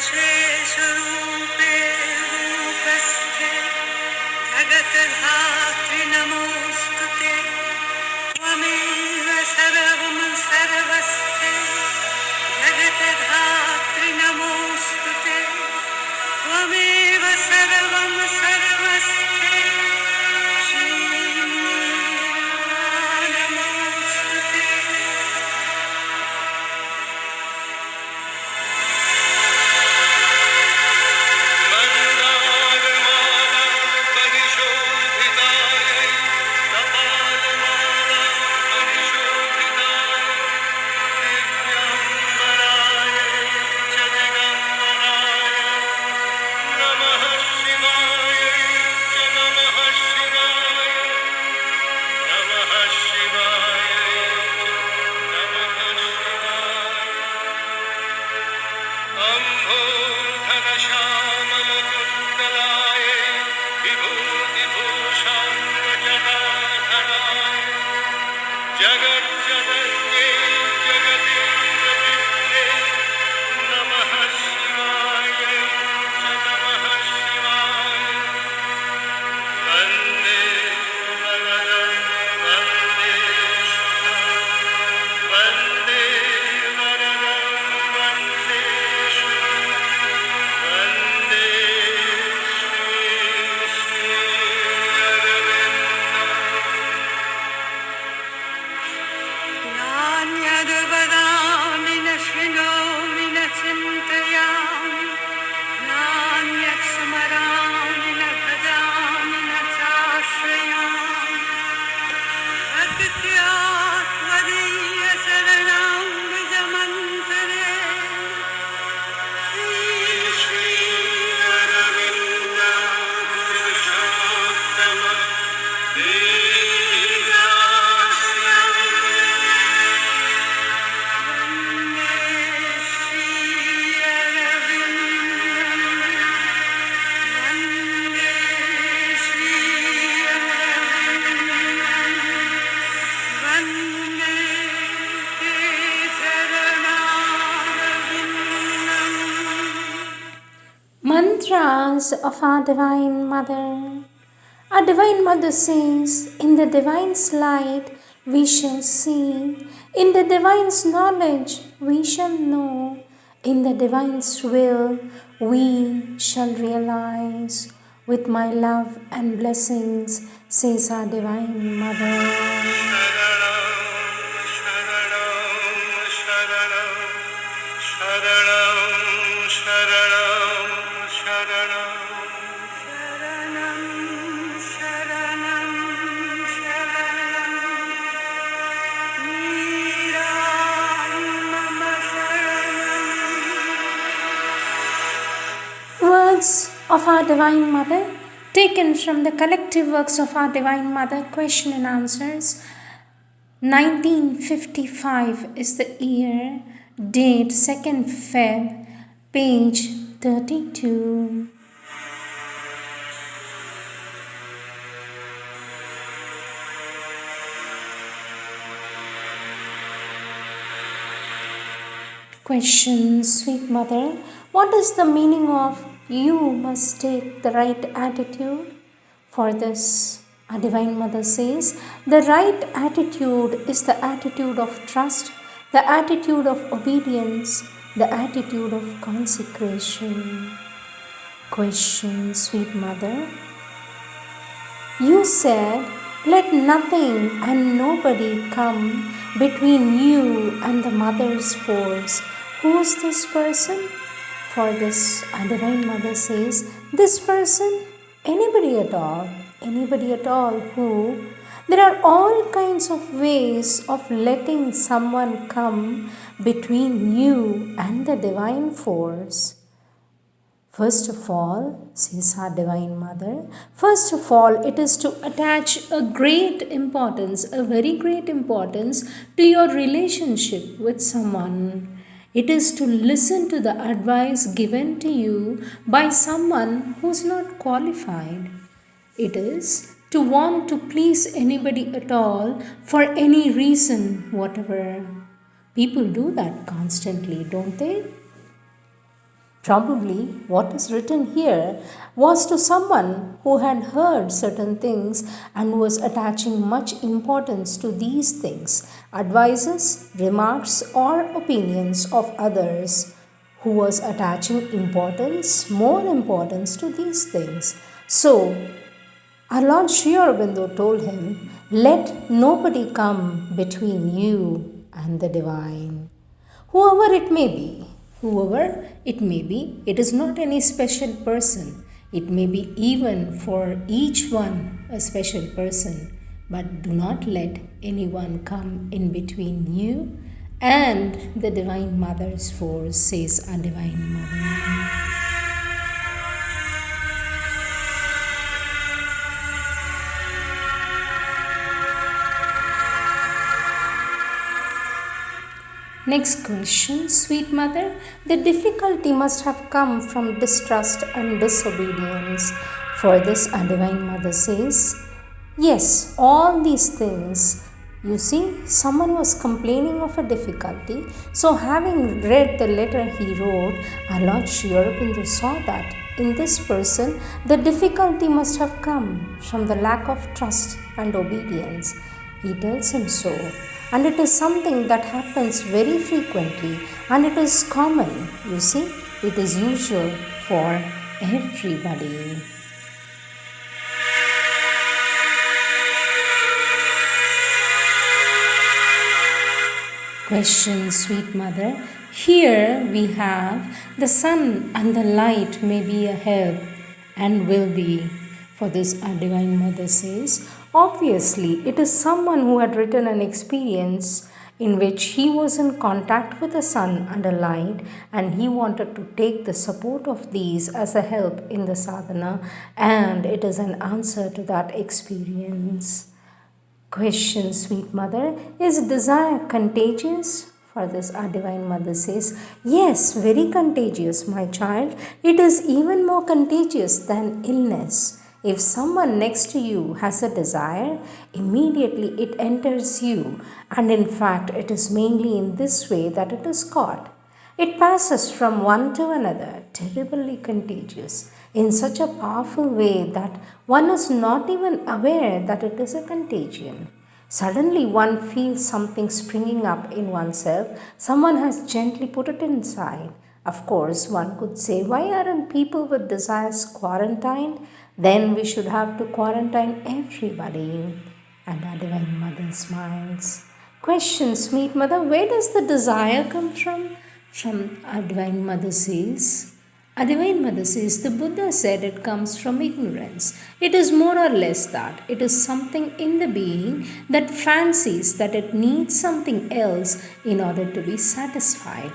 शेषरूपे रूपस्थे जगद्धात्री नमोऽस्तु ते त्वमेव सर्वं सर्वस्थे जगद्धात्री नमोऽस्तु ते त्वमेव सर्वं सर्वस्थे नमोऽस्तु ते नान्यद्वदामि न शृणोमि न चिन्तयामि नान्यत् स्मरामि न भजामि न चाश्रयामि भक्त्या त्वदीयचरणाम्बुजमन्तरे श्री अरविन्द पुरुषोत्तम Mantras of our Divine Mother. Our Divine Mother says, in the Divine's light we shall see, in the Divine's knowledge we shall know, in the Divine's will we shall realize. With my love and blessings, says our Divine Mother. Words of our Divine Mother taken from the collective works of our Divine Mother, question and answers. 1955 is the year, date 2nd Feb, page 32. Question, sweet mother, what is the meaning of you must take the right attitude? For this, our Divine Mother says, the right attitude is the attitude of trust, the attitude of obedience, the attitude of consecration. Question, sweet mother, you said, let nothing and nobody come between you and the mother's force. Who is this person? For this, our Divine Mother says, this person, anybody at all who, there are all kinds of ways of letting someone come between you and the divine force. First of all, says our Divine Mother, first of all, it is to attach a very great importance to your relationship with someone. It is to listen to the advice given to you by someone who is not qualified. It is to want to please anybody at all for any reason, whatever. People do that constantly, don't they? Probably what is written here was to someone who had heard certain things and was attaching much importance to these things, advices, remarks, or opinions of others, who was attaching more importance to these things. So, our Lord Sri Aurobindo told him, let nobody come between you and the divine. Whoever it may be, it is not any special person. It may be even for each one a special person. But do not let anyone come in between you and the Divine Mother's force, says our Divine Mother. Next question, sweet mother. The difficulty must have come from distrust and disobedience. For this, our Divine Mother says, yes, all these things. You see, someone was complaining of a difficulty. So, having read the letter he wrote, our Lord Sri Aurobindo saw that in this person, the difficulty must have come from the lack of trust and obedience. He tells him so. And it is something that happens very frequently and it is common. You see, it is usual for everybody. Question, sweet mother. Here we have the sun and the light may be a help and will be. For this, our Divine Mother says, obviously, it is someone who had written an experience in which he was in contact with the sun and a light, and he wanted to take the support of these as a help in the sadhana, and it is an answer to that experience. Question, sweet mother, is desire contagious? For this, our Divine Mother says, yes, very contagious, my child. It is even more contagious than illness. If someone next to you has a desire, immediately it enters you, and in fact, it is mainly in this way that it is caught. It passes from one to another, terribly contagious, in such a powerful way that one is not even aware that it is a contagion. Suddenly, one feels something springing up in oneself. Someone has gently put it inside. Of course, one could say, why aren't people with desires quarantined? Then we should have to quarantine everybody. And our Divine Mother smiles. Question, sweet mother, where does the desire come from? From our Divine Mother says, our Divine Mother says, the Buddha said it comes from ignorance. It is more or less that. It is something in the being that fancies that it needs something else in order to be satisfied.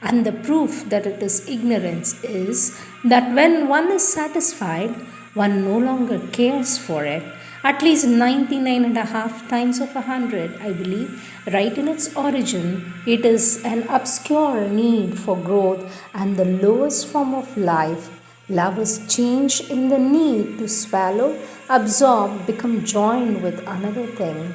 And the proof that it is ignorance is that when one is satisfied, one no longer cares for it. At least 99.5 times of 100, I believe, right in its origin, it is an obscure need for growth and the lowest form of life. Love is changed in the need to swallow, absorb, become joined with another thing.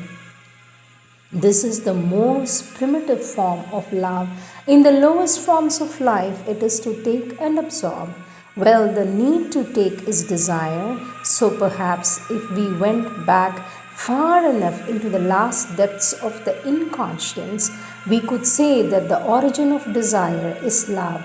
This is the most primitive form of love. In the lowest forms of life, it is to take and absorb. Well, the need to take is desire, so perhaps if we went back far enough into the last depths of the inconscience, we could say that the origin of desire is love.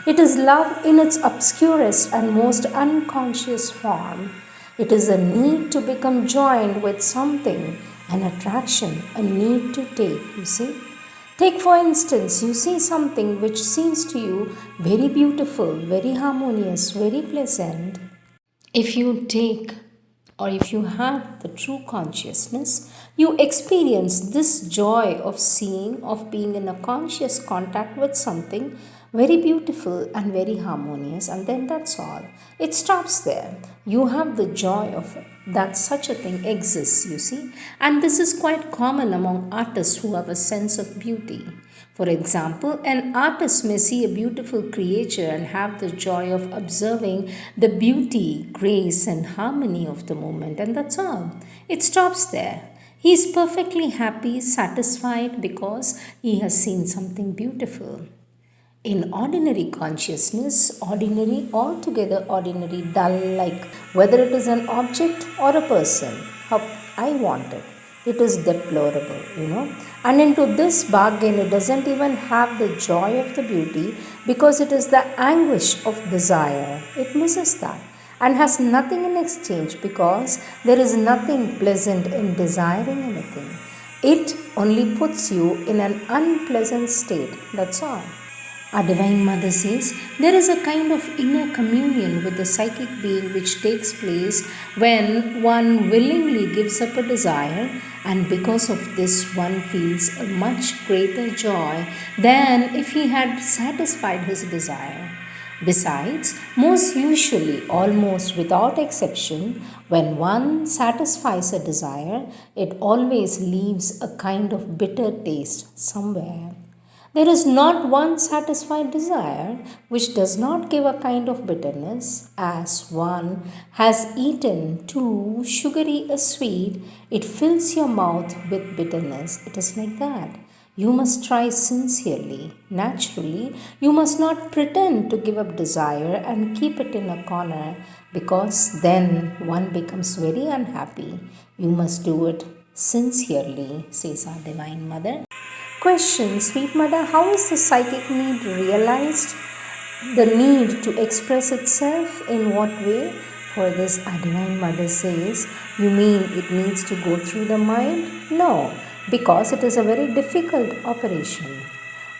It is love in its obscurest and most unconscious form. It is a need to become joined with something, an attraction, a need to take, you see. Take for instance, you see something which seems to you very beautiful, very harmonious, very pleasant. If you take or if you have the true consciousness, you experience this joy of seeing, of being in a conscious contact with something very beautiful and very harmonious, and then that's all. It stops there. You have the joy of it, that such a thing exists, you see. And this is quite common among artists who have a sense of beauty. For example, an artist may see a beautiful creature and have the joy of observing the beauty, grace, and harmony of the moment, and that's all. It stops there. He is perfectly happy, satisfied because he has seen something beautiful. In ordinary consciousness, ordinary, altogether ordinary, dull, like whether it is an object or a person, how I want it. It is deplorable. And into this bargain, it doesn't even have the joy of the beauty because it is the anguish of desire. It misses that and has nothing in exchange because there is nothing pleasant in desiring anything. It only puts you in an unpleasant state, that's all. Our Divine Mother says there is a kind of inner communion with the psychic being which takes place when one willingly gives up a desire, and because of this, one feels a much greater joy than if he had satisfied his desire. Besides, most usually, almost without exception, when one satisfies a desire, it always leaves a kind of bitter taste somewhere. There is not one satisfied desire which does not give a kind of bitterness, as one has eaten too sugary a sweet, it fills your mouth with bitterness. It is like that. You must try sincerely. Naturally, you must not pretend to give up desire and keep it in a corner because then one becomes very unhappy. You must do it sincerely, says our Divine Mother. Question, Sweet Mother, how is the psychic need realized? The need to express itself in what way? For this, our Divine Mother says, you mean it needs to go through the mind? No, because it is a very difficult operation.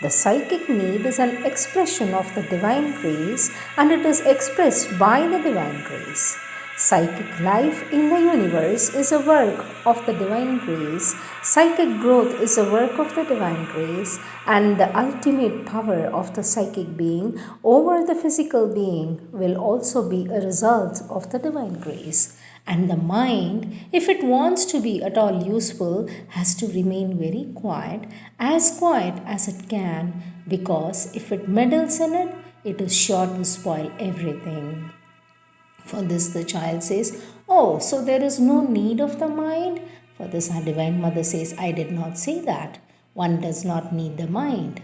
The psychic need is an expression of the divine grace and it is expressed by the divine grace. Psychic life in the universe is a work of the divine grace. Psychic growth is a work of the divine grace, and the ultimate power of the psychic being over the physical being will also be a result of the divine grace. And the mind, if it wants to be at all useful, has to remain very quiet as it can, because if it meddles in it, it is sure to spoil everything. For this, the child says, oh, so there is no need of the mind? For this, our Divine Mother says, I did not say that. One does not need the mind.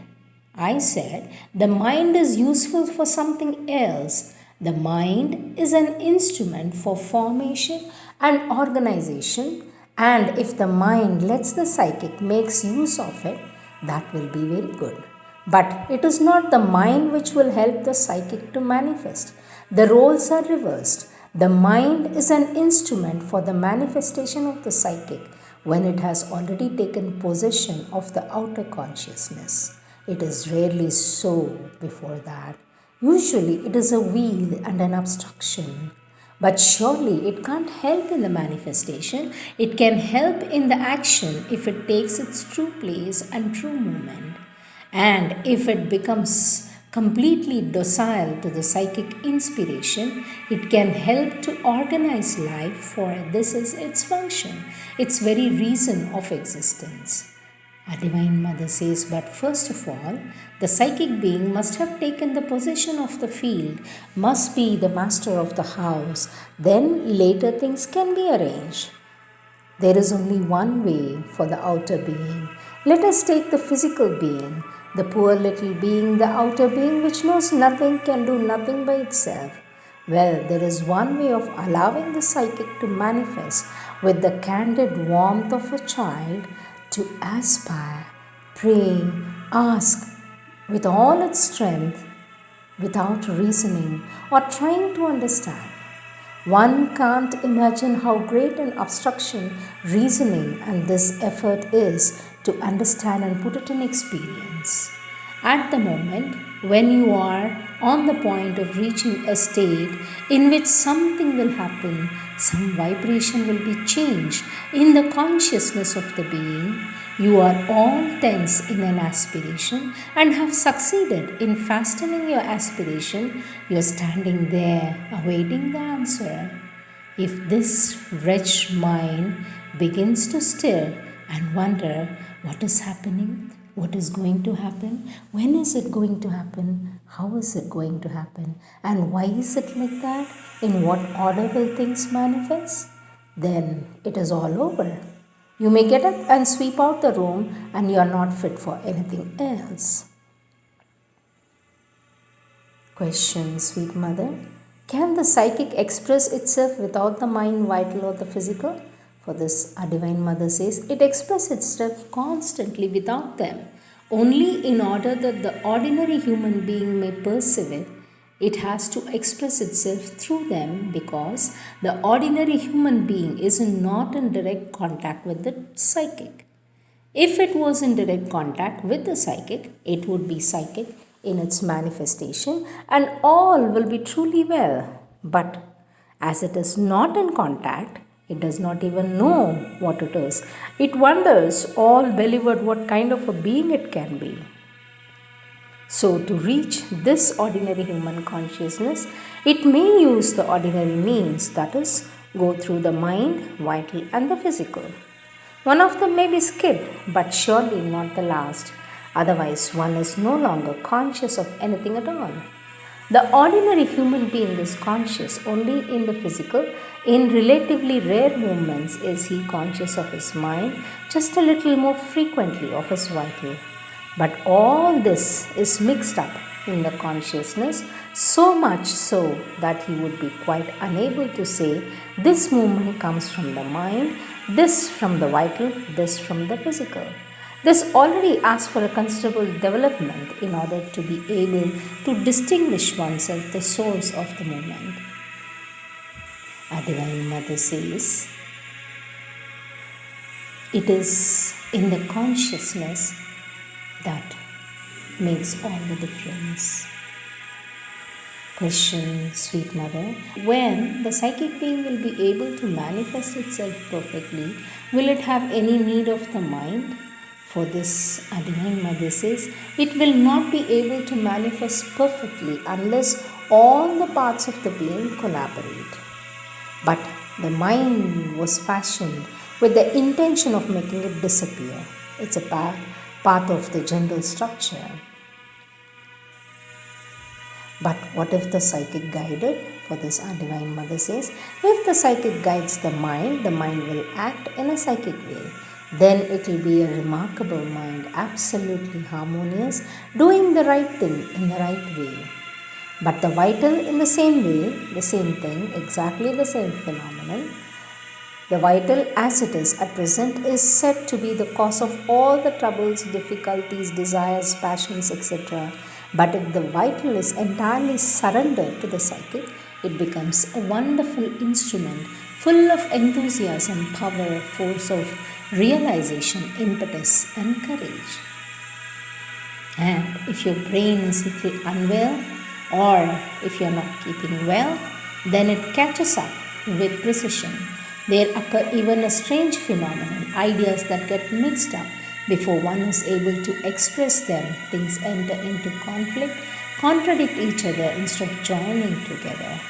I said, the mind is useful for something else. The mind is an instrument for formation and organization, and if the mind lets the psychic makes use of it, that will be very good. But it is not the mind which will help the psychic to manifest. The roles are reversed. The mind is an instrument for the manifestation of the psychic when it has already taken possession of the outer consciousness. It is rarely so before that. Usually it is a wheel and an obstruction. But surely it can't help in the manifestation. It can help in the action if it takes its true place and true movement. And if it becomes completely docile to the psychic inspiration, it can help to organize life, for this is its function, its very reason of existence. Our Divine Mother says, but first of all, the psychic being must have taken the possession of the field, must be the master of the house, then later things can be arranged. There is only one way for the outer being. Let us take the physical being, the poor little being, the outer being which knows nothing, can do nothing by itself. Well, there is one way of allowing the psychic to manifest with the candid warmth of a child, to aspire, pray, ask with all its strength without reasoning or trying to understand. One can't imagine how great an obstruction reasoning and this effort is to understand and put it in experience. At the moment when you are on the point of reaching a state in which something will happen, some vibration will be changed in the consciousness of the being, you are all tense in an aspiration and have succeeded in fastening your aspiration. You are standing there awaiting the answer. If this wretched mind begins to stir and wonder what is happening, what is going to happen, when is it going to happen, how is it going to happen, and why is it like that, in what order will things manifest, then it is all over. You may get up and sweep out the room and you are not fit for anything else. Question, sweet mother. Can the psychic express itself without the mind, vital, or the physical? For this, our Divine Mother says it expresses itself constantly without them, only in order that the ordinary human being may perceive it. It has to express itself through them because the ordinary human being is not in direct contact with the psychic. If it was in direct contact with the psychic, it would be psychic in its manifestation and all will be truly well. But as it is not in contact, it does not even know what it is. It wonders all believed what kind of a being it can be. So, to reach this ordinary human consciousness, it may use the ordinary means, that is, go through the mind, vital, and the physical. One of them may be skipped, but surely not the last. Otherwise, one is no longer conscious of anything at all. The ordinary human being is conscious only in the physical. In relatively rare moments is he conscious of his mind, just a little more frequently of his vital. But all this is mixed up in the consciousness, so much so that he would be quite unable to say this movement comes from the mind, this from the vital, this from the physical. This already asks for a considerable development in order to be able to distinguish oneself the source of the movement. Our Divine Mother says, it is in the consciousness that makes all the difference. Question, sweet mother. When the psychic being will be able to manifest itself perfectly, will it have any need of the mind? For this, our Divine Mother says, it will not be able to manifest perfectly unless all the parts of the being collaborate. But the mind was fashioned with the intention of making it disappear. It's a part of the general structure. But what if the psychic guided? For this, our Divine Mother says, if the psychic guides the mind will act in a psychic way. Then it will be a remarkable mind, absolutely harmonious, doing the right thing in the right way. But the vital in the same way, the same thing, exactly the same phenomenon. The vital as it is at present is said to be the cause of all the troubles, difficulties, desires, passions, etc. But if the vital is entirely surrendered to the psychic, it becomes a wonderful instrument full of enthusiasm, power, force of realization, impetus, and courage. And if your brain is a little unwell, or if you are not keeping well, then it catches up with precision. There occur even a strange phenomenon, ideas that get mixed up before one is able to express them. Things enter into conflict, contradict each other instead of joining together.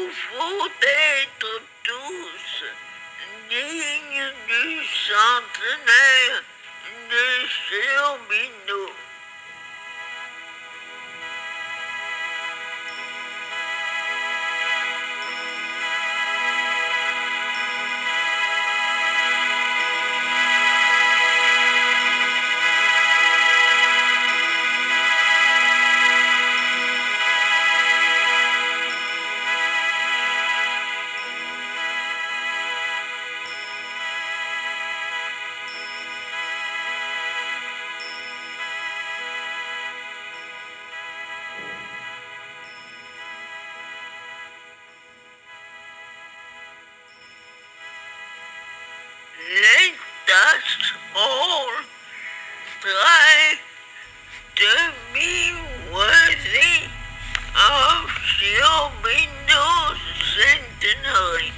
Il faut être tous dignes du centenaire de Cherbino. time.